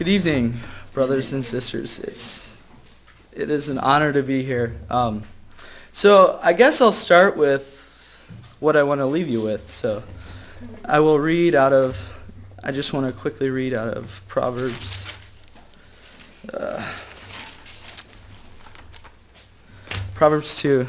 Good evening, brothers and sisters. It is an honor to be here. So I guess I'll start with what I want to leave you with. So I will I just want to quickly read out of Proverbs. Proverbs 2.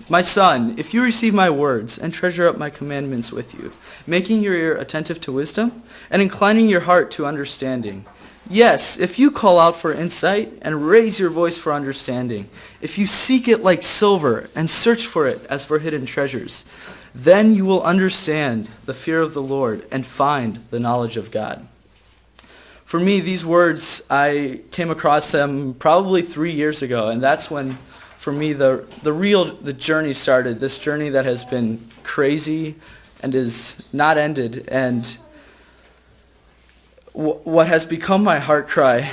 My son, if you receive my words and treasure up my commandments with you, making your ear attentive to wisdom and inclining your heart to understanding. Yes, if you call out for insight and raise your voice for understanding, if you seek it like silver and search for it as for hidden treasures, then you will understand the fear of the Lord and find the knowledge of God. For me, these words, I came across them probably 3 years ago, and that's when, for me, the journey started. This journey that has been crazy and is not ended, and what has become my heart cry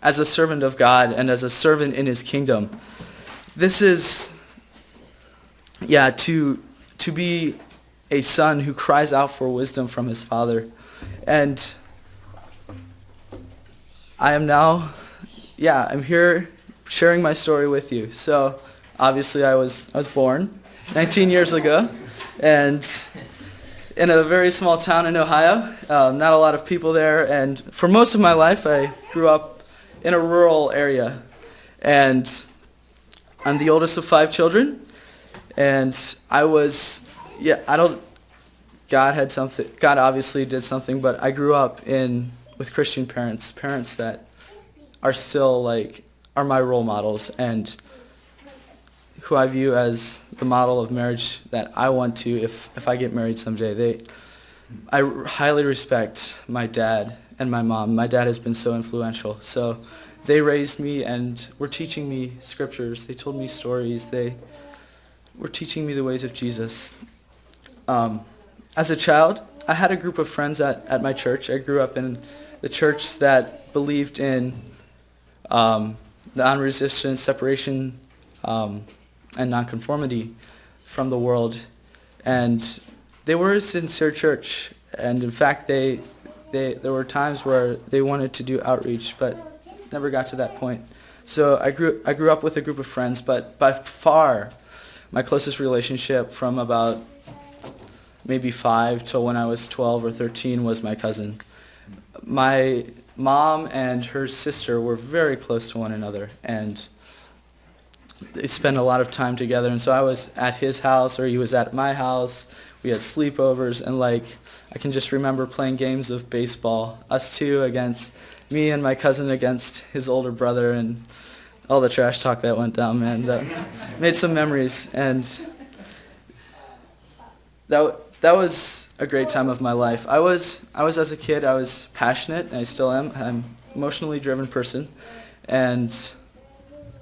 as a servant of God and as a servant in His kingdom. This is, to be a son who cries out for wisdom from his father, and I'm here sharing my story with you. So, obviously, I was born 19 years ago, and in a very small town in Ohio. Not a lot of people there, and for most of my life, I grew up in a rural area, and I'm the oldest of 5 children, and God obviously did something, but I grew up with Christian parents that are still are my role models and who I view as the model of marriage that I want to if I get married someday. I highly respect my dad and my mom. My dad has been so influential. So they raised me and were teaching me scriptures. They told me stories. They were teaching me the ways of Jesus. As a child, I had a group of friends at my church. I grew up in the church that believed in the non-resistance, separation, and nonconformity from the world. And they were a sincere church. And in fact, there were times where they wanted to do outreach, but never got to that point. So I grew up with a group of friends, but by far, my closest relationship from about maybe 5 till when I was 12 or 13 was my cousin. My mom and her sister were very close to one another, and they spent a lot of time together. And so I was at his house, or he was at my house. We had sleepovers, and I can just remember playing games of baseball, us two against me and my cousin against his older brother, and all the trash talk that went down, man. That made some memories, and that was a great time of my life. I was as a kid, I was passionate, and I still am. I'm an emotionally driven person, and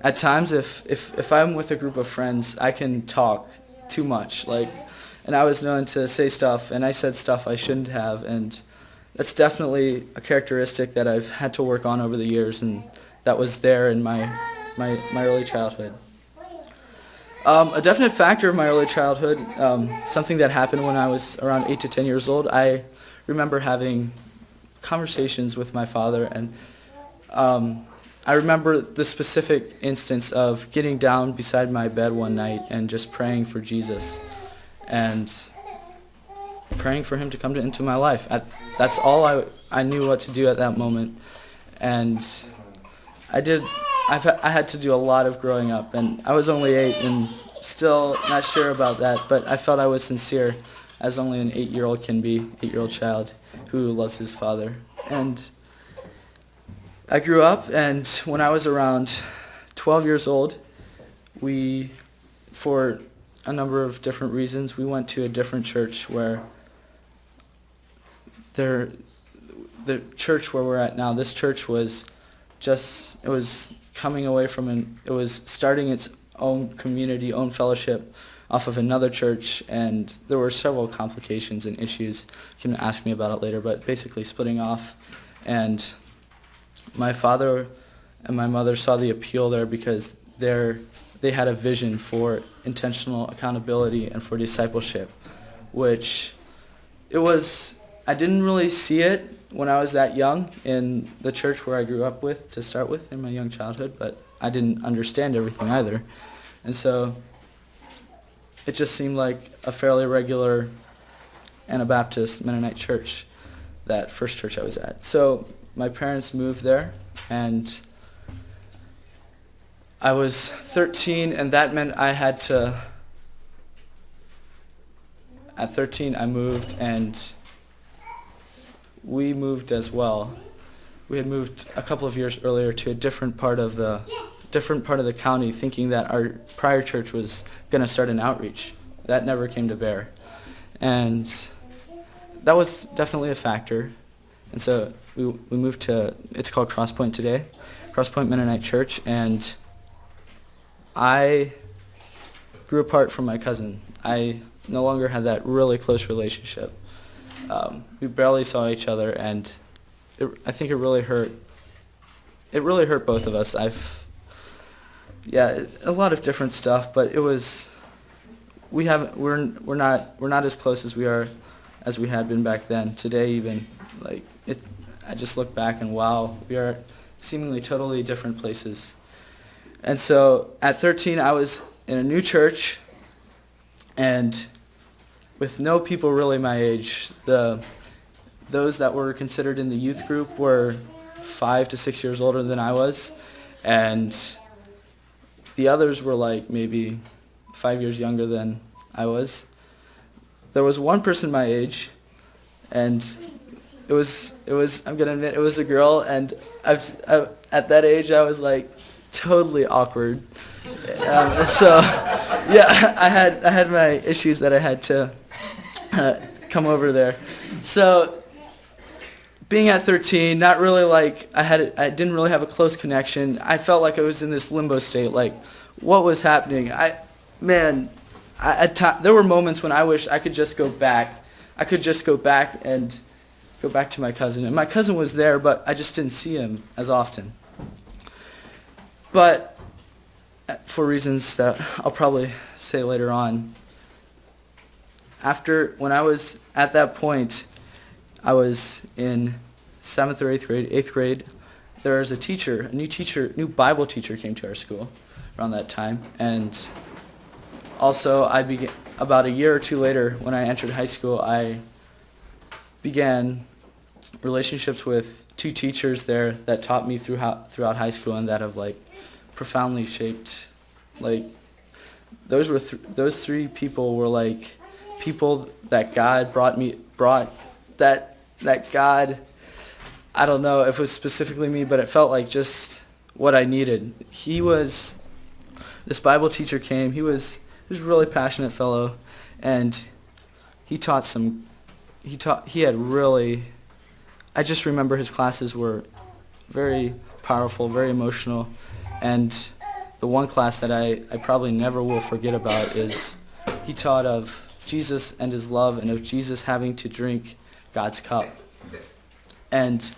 at times if I'm with a group of friends, I can talk too much, and I was known to say stuff, and I said stuff I shouldn't have, and that's definitely a characteristic that I've had to work on over the years, and that was there in my early childhood. A definite factor of my early childhood, something that happened when I was around 8 to 10 years old, I remember having conversations with my father, and I remember the specific instance of getting down beside my bed one night and just praying for Jesus and praying for him to come into my life. That's all I knew what to do at that moment, and I had to do a lot of growing up, and I was only 8 and still not sure about that, but I felt I was sincere, as only an 8-year-old can be, 8-year-old child who loves his father. And I grew up, and when I was around 12 years old, for a number of different reasons, we went to a different church where the church where we're at now, this church was coming away from it was starting its own community, own fellowship off of another church, and there were several complications and issues. You can ask me about it later, but basically splitting off. And my father and my mother saw the appeal there because they had a vision for intentional accountability and for discipleship, which I didn't really see it when I was that young in the church where I grew up with to start with in my young childhood, but I didn't understand everything either. And so it just seemed like a fairly regular Anabaptist Mennonite church, that first church I was at. So my parents moved there, and I was 13, and that meant I had to, at 13 I moved, and we moved as well. We had moved a couple of years earlier to a different part of the county, thinking that our prior church was going to start an outreach. That never came to bear. And that was definitely a factor. And so we moved to, it's called Crosspoint today, Crosspoint Mennonite Church, and I grew apart from my cousin. I no longer had that really close relationship. We barely saw each other, and I think it really hurt. It really hurt both of us. A lot of different stuff, but it was. We're not as close as we had been back then. Today, even I just look back and wow, we are seemingly totally different places. And so at 13, I was in a new church, and with no people really my age. Those that were considered in the youth group were 5 to 6 years older than I was, and the others were like maybe 5 years younger than I was. There was one person my age, and it was I'm gonna admit it was a girl, and at that age I was like totally awkward. So yeah, I had my issues that I had to come over there. So being at 13, not really I didn't really have a close connection. I felt like I was in this limbo state, like what was happening. There were moments when I wish I could just go back. I could just go back and go back to my cousin. And my cousin was there, but I just didn't see him as often. But for reasons that I'll probably say later on, when I was at that point, I was in 7th or 8th grade. 8th grade, there was a new Bible teacher came to our school around that time. And also, about a year or two later, when I entered high school, I began relationships with 2 teachers there that taught me throughout high school, and that have profoundly shaped, those 3 people were people that God that God, I don't know if it was specifically me, but it felt like just what I needed. This Bible teacher came. He was a really passionate fellow, and he had really, I just remember his classes were very powerful, very emotional, and the one class that I probably never will forget about is he taught of Jesus and his love, and of Jesus having to drink God's cup. And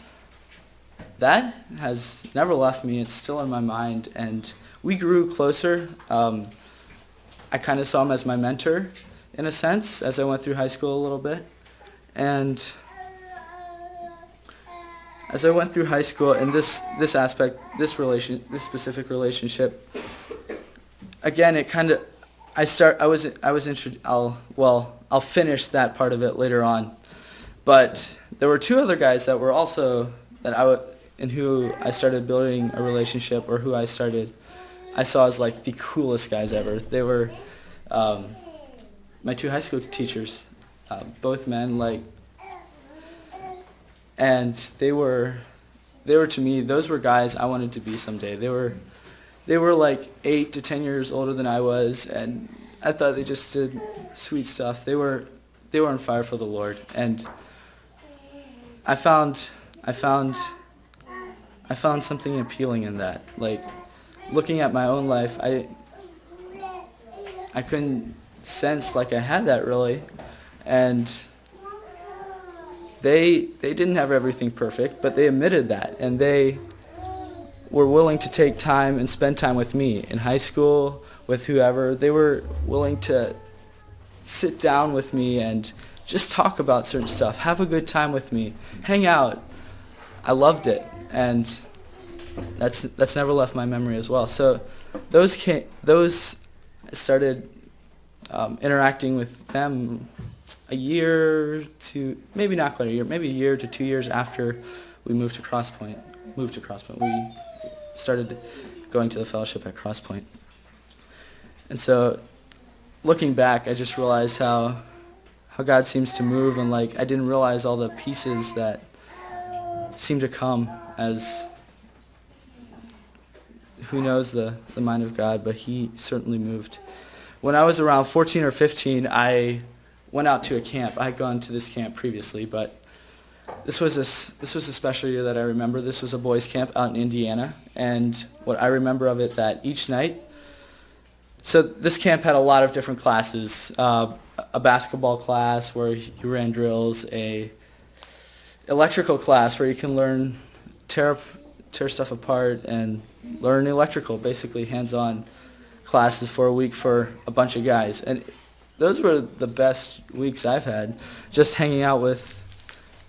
that has never left me. It's still in my mind, and we grew closer. I kind of saw him as my mentor, in a sense, as I went through high school a little bit. And as I went through high school, and this specific relationship, again, it kind of, I'll finish that part of it later on. But there were 2 other guys that were also, who I started building a relationship, or who I saw as the coolest guys ever. They were my 2 high school teachers, both men, and they were to me, those were guys I wanted to be someday. They were 8 to 10 years older than I was, and I thought they just did sweet stuff. They were on fire for the Lord, and I found something appealing in that. Looking at my own life, I couldn't sense I had that really, and they didn't have everything perfect, but they admitted that, and they were willing to take time and spend time with me in high school, with whoever. They were willing to sit down with me and just talk about certain stuff, have a good time with me, hang out. I loved it, and that's never left my memory as well. So those I started interacting with them a year to, maybe not quite a year, maybe a year to 2 years after we moved to Cross Point. We started going to the fellowship at Cross Point. And so looking back, I just realized how God seems to move, and like I didn't realize all the pieces that seem to come as, who knows the mind of God, but he certainly moved. When I was around 14 or 15, I went out to a camp. I had gone to this camp previously, but this was a special year that I remember. This was a boys' camp out in Indiana, and what I remember of it, that each night, so this camp had a lot of different classes, a basketball class where you ran drills, a electrical class where you can learn, tear stuff apart and learn electrical, basically hands-on classes for a week for a bunch of guys. And those were the best weeks I've had, just hanging out with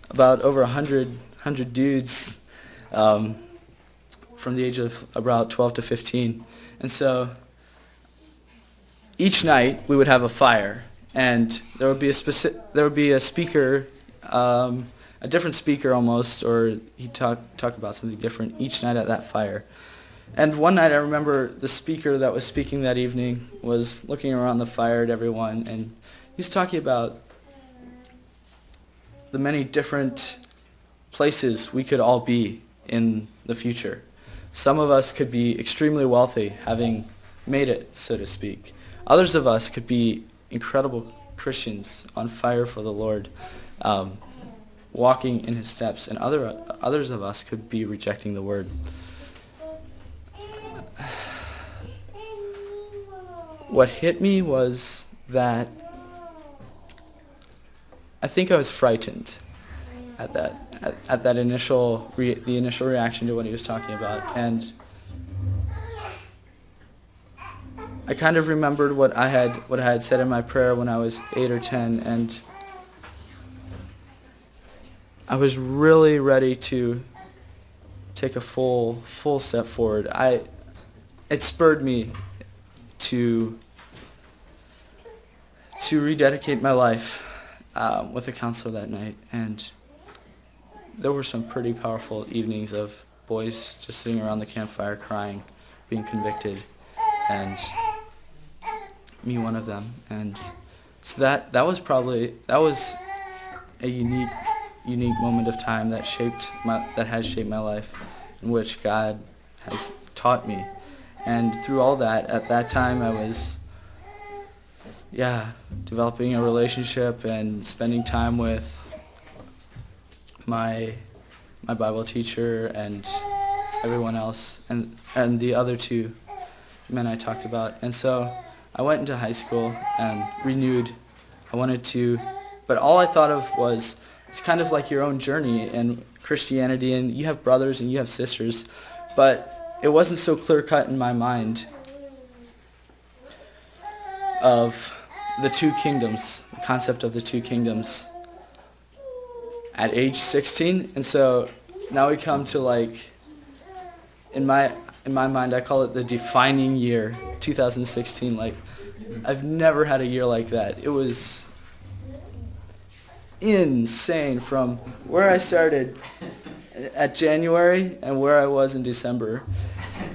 about over 100 dudes from the age of about 12 to 15. And so each night we would have a fire, and there would be a speaker, a different speaker almost, or he'd talk about something different each night at that fire. And one night I remember the speaker that was speaking that evening was looking around the fire at everyone, and he was talking about the many different places we could all be in the future. Some of us could be extremely wealthy, having made it, so to speak. Others of us could be incredible Christians on fire for the Lord, walking in his steps, and others of us could be rejecting the word. What hit me was that I think I was frightened at that initial reaction to what he was talking about, and I kind of remembered what I had said in my prayer when I was 8 or 10, and I was really ready to take a full step forward. It spurred me to rededicate my life with a counselor that night, and there were some pretty powerful evenings of boys just sitting around the campfire crying, being convicted, and me one of them. And so that was a unique moment of time that has shaped my life, in which God has taught me. And through all that, at that time I was developing a relationship and spending time with my Bible teacher and everyone else, and the other two men I talked about. And so I went into high school and renewed. But all I thought of was, it's kind of like your own journey in Christianity, and you have brothers and you have sisters, but it wasn't so clear-cut in my mind of the two kingdoms, the concept of the two kingdoms at age 16. And so now we come to, like, in my mind, I call it the defining year, 2016. Like, I've never had a year like that. It was insane from where I started at January and where I was in December.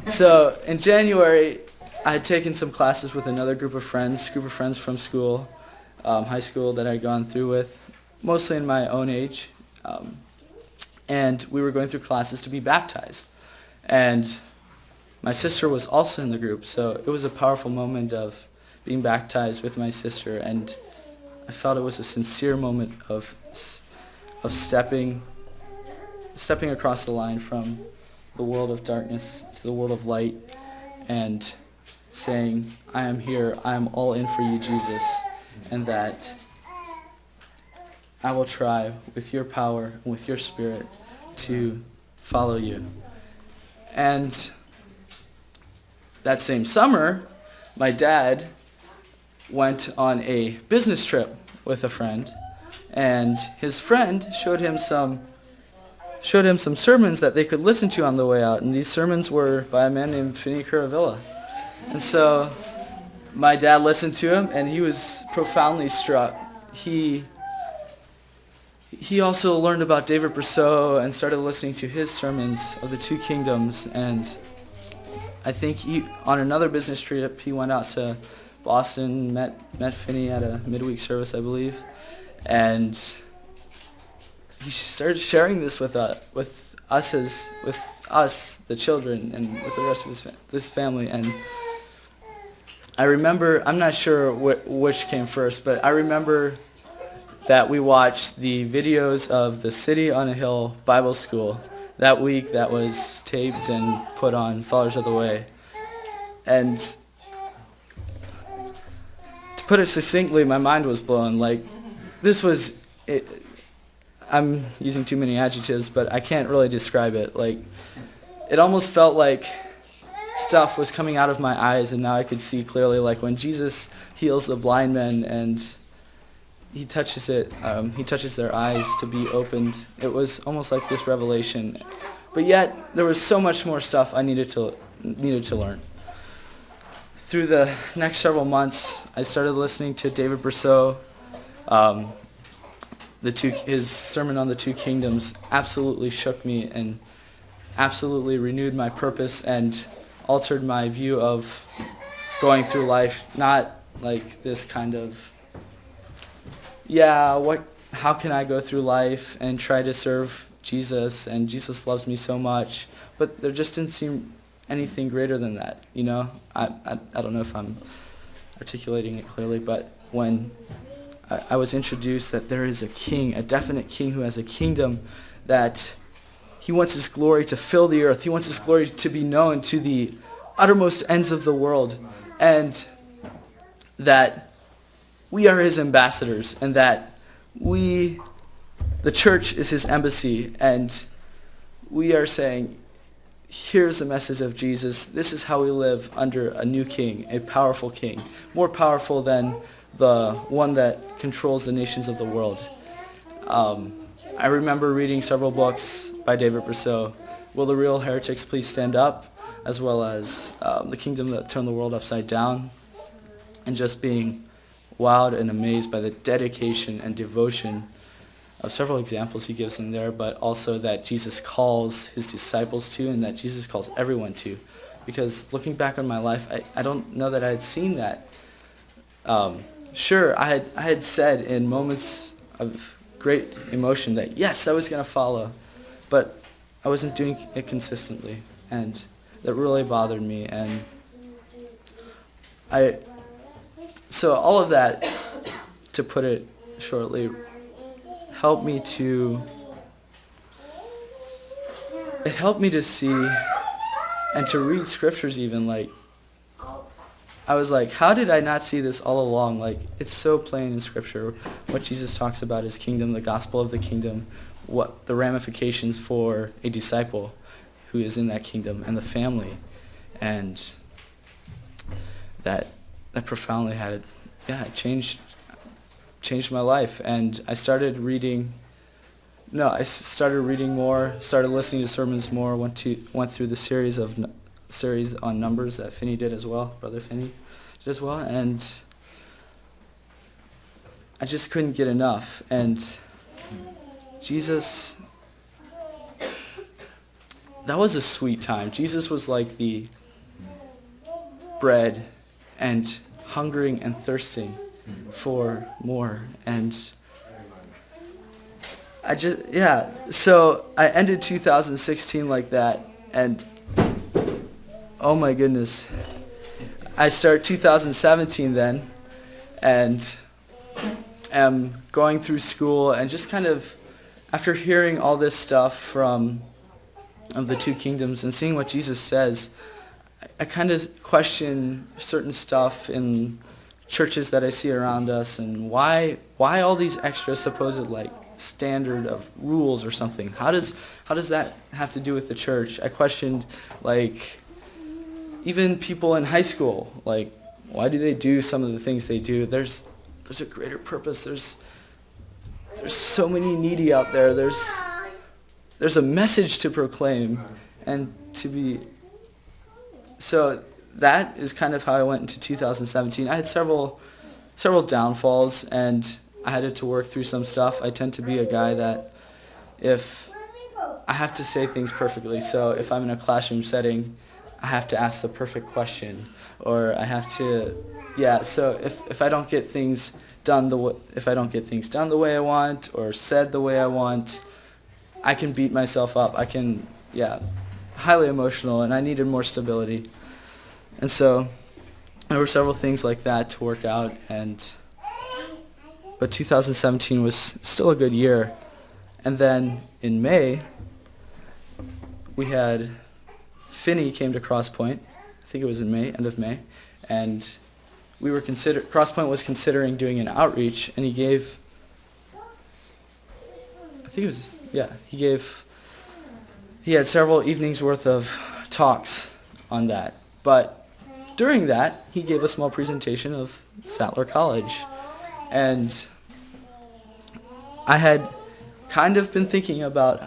So in January, I had taken some classes with another group of friends from school, high school that I'd gone through with, mostly in my own age. And we were going through classes to be baptized. And my sister was also in the group, so it was a powerful moment of being baptized with my sister, and I felt it was a sincere moment of stepping across the line from the world of darkness to the world of light, and saying, I am here, I am all in for you, Jesus, and that I will try with your power and with your spirit to follow you. And that same summer, my dad went on a business trip with a friend, and his friend showed him some showed him some sermons that they could listen to on the way out, and these sermons were by a man named Finney Curavilla. And so my dad listened to him, and he was profoundly struck. He also learned about David Brousseau and started listening to his sermons of the two kingdoms. And I think on another business trip, he went out to Boston, met Finney at a midweek service, I believe, and he started sharing this with us, the children, and with the rest of this family. And I remember, I'm not sure which came first, but I remember that we watched the videos of the City on a Hill Bible School that week that was taped and put on Followers of the Way. And to put it succinctly, my mind was blown. Like, this was, I'm using too many adjectives, but I can't really describe it. Like, it almost felt like stuff was coming out of my eyes, and now I could see clearly, like when Jesus heals the blind men and he touches their eyes to be opened. It was almost like this revelation. But yet, there was so much more stuff I needed to learn. Through the next several months, I started listening to David Brousseau. His sermon on the two kingdoms absolutely shook me and absolutely renewed my purpose and altered my view of going through life. Not like this kind of, how can I go through life and try to serve Jesus, and Jesus loves me so much, but there just didn't seem anything greater than that, you know? I don't know if I'm articulating it clearly, but when I was introduced that there is a king, a definite king who has a kingdom, that he wants his glory to fill the earth, he wants his glory to be known to the uttermost ends of the world, and that we are his ambassadors, and that the church is his embassy, and we are saying, here's the message of Jesus. This is how we live under a new king, a powerful king, more powerful than the one that controls the nations of the world. I remember reading several books by David Brousseau, Will the Real Heretics Please Stand Up, as well as The Kingdom That Turned the World Upside Down, and just being wowed and amazed by the dedication and devotion of several examples he gives in there, but also that Jesus calls his disciples to, and that Jesus calls everyone to. Because looking back on my life, I don't know that I had seen that. Sure, I had said in moments of great emotion that yes, I was going to follow, but I wasn't doing it consistently, and that really bothered me. And so all of that, to put it shortly, helped me to see and to read scriptures even. Like, I was like, how did I not see this all along? Like, it's so plain in scripture what Jesus talks about his kingdom, the gospel of the kingdom, what the ramifications for a disciple who is in that kingdom, and the family. And that profoundly changed my life. And I started reading more, started listening to sermons more, went through the series on Numbers that Finney did as well, Brother Finney did as well, and I just couldn't get enough. And Jesus, that was a sweet time. Jesus was like the bread and hungering and thirsting for more. And so I ended 2016 like that, and oh my goodness, I start 2017 then, and am going through school, and just kind of, after hearing all this stuff of the two kingdoms and seeing what Jesus says, I kind of question certain stuff in churches that I see around us, and why all these extra supposed like standard of rules or something. How does that have to do with the church? I questioned, like, even people in high school, like, why do they do some of the things they do? There's a greater purpose. There's so many needy out there. there's a message to proclaim and to be. So that is kind of how I went into 2017. I had several downfalls, and I had to work through some stuff. I tend to be a guy that if I have to say things perfectly. So if I'm in a classroom setting, I have to ask the perfect question, or I have to, so if I don't get things done the way I want or said the way I want, I can beat myself up. I can, highly emotional, and I needed more stability. And so there were several things like that to work out, but 2017 was still a good year. And then in May, we had Finney came to Cross Point. I think it was in May, end of May, and Cross Point was considering doing an outreach, and he had several evenings worth of talks on that. But during that, he gave a small presentation of Sattler College, and I had kind of been thinking about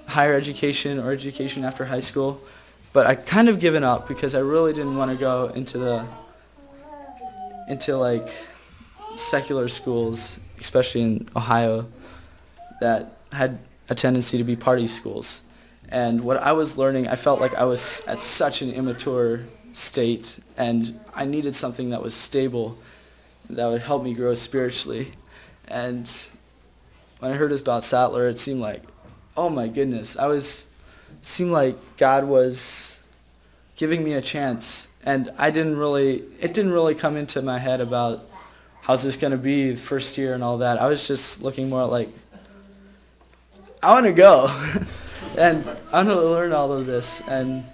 higher education or education after high school, but I kind of given up because I really didn't want to go into like secular schools, especially in Ohio, that had a tendency to be party schools. And what I was learning, I felt like I was at such an immature state, and I needed something that was stable, that would help me grow spiritually. And when I heard about Sattler, it seemed like, oh my goodness, seemed like God was giving me a chance. And it didn't really come into my head about how's this going to be the first year and all that. I was just looking more like, I want to go. And I want to learn all of this. And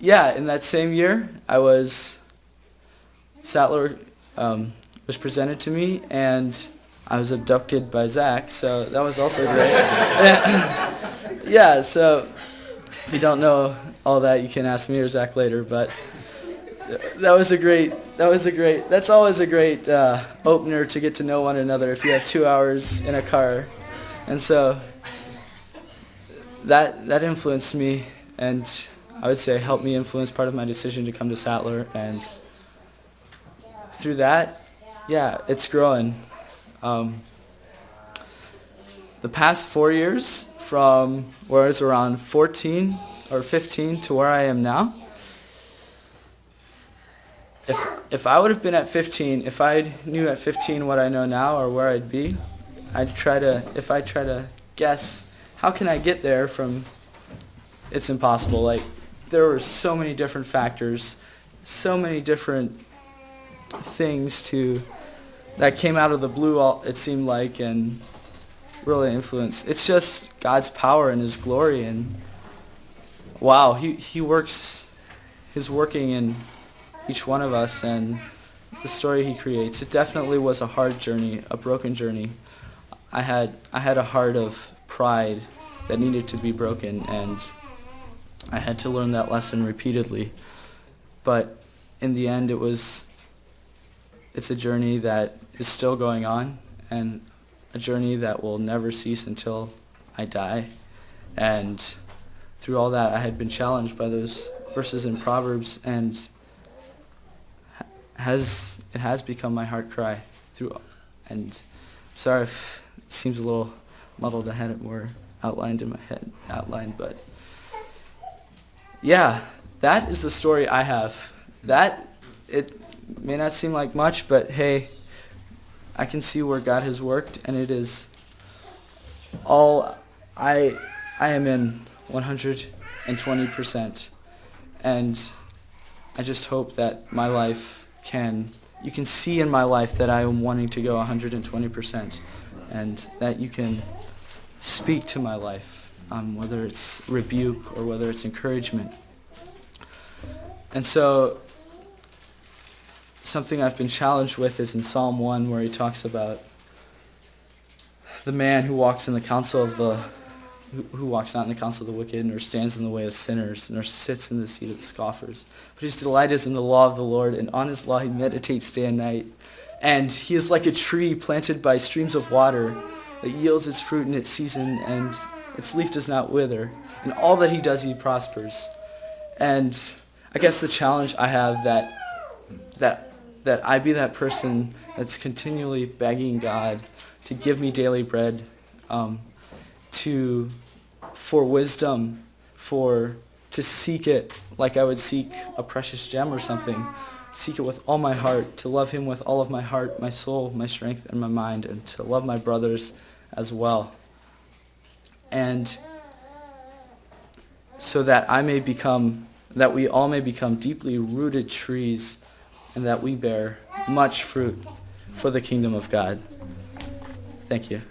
in that same year, Sattler was presented to me, and I was abducted by Zach, so that was also great. So if you don't know all that, you can ask me or Zach later, but that's always a great opener to get to know one another if you have 2 hours in a car. And so that influenced me, and I would say helped me influence part of my decision to come to Sattler. And through that, it's growing. The past 4 years, from where I was around 14 or 15 to where I am now, if I would have been at 15, if I knew at 15 what I know now or where I'd be, if I try to guess how can I get there it's impossible. Like, there were so many different factors, so many different things that came out of the blue, it seemed like, and really influenced. It's just God's power and His glory, and wow, He works, He's working in each one of us, and the story He creates. It definitely was a hard journey, a broken journey. I had a heart of pride that needed to be broken, and I had to learn that lesson repeatedly. But in the end, it's a journey that is still going on, and a journey that will never cease until I die. And through all that, I had been challenged by those verses in Proverbs, and it has become my heart cry through. And sorry if it seems a little muddled. I had it more outlined in my head, but that is the story I have. That, it may not seem like much, but hey, I can see where God has worked, and it is all I am in 120%. And I just hope that my life you can see in my life that I am wanting to go 120%, and that you can speak to my life, whether it's rebuke or whether it's encouragement. And so something I've been challenged with is in Psalm 1, where he talks about the man who walks in the counsel of who walks not in the counsel of the wicked, nor stands in the way of sinners, nor sits in the seat of the scoffers. But his delight is in the law of the Lord, and on his law he meditates day and night. And he is like a tree planted by streams of water that yields its fruit in its season, and its leaf does not wither. In all that he does, he prospers. And I guess the challenge I have that I be that person that's continually begging God to give me daily bread, for wisdom, to seek it like I would seek a precious gem or something. Seek it with all my heart, to love him with all of my heart, my soul, my strength, and my mind, and to love my brothers as well. And so that we all may become deeply rooted trees, and that we bear much fruit for the kingdom of God. Thank you.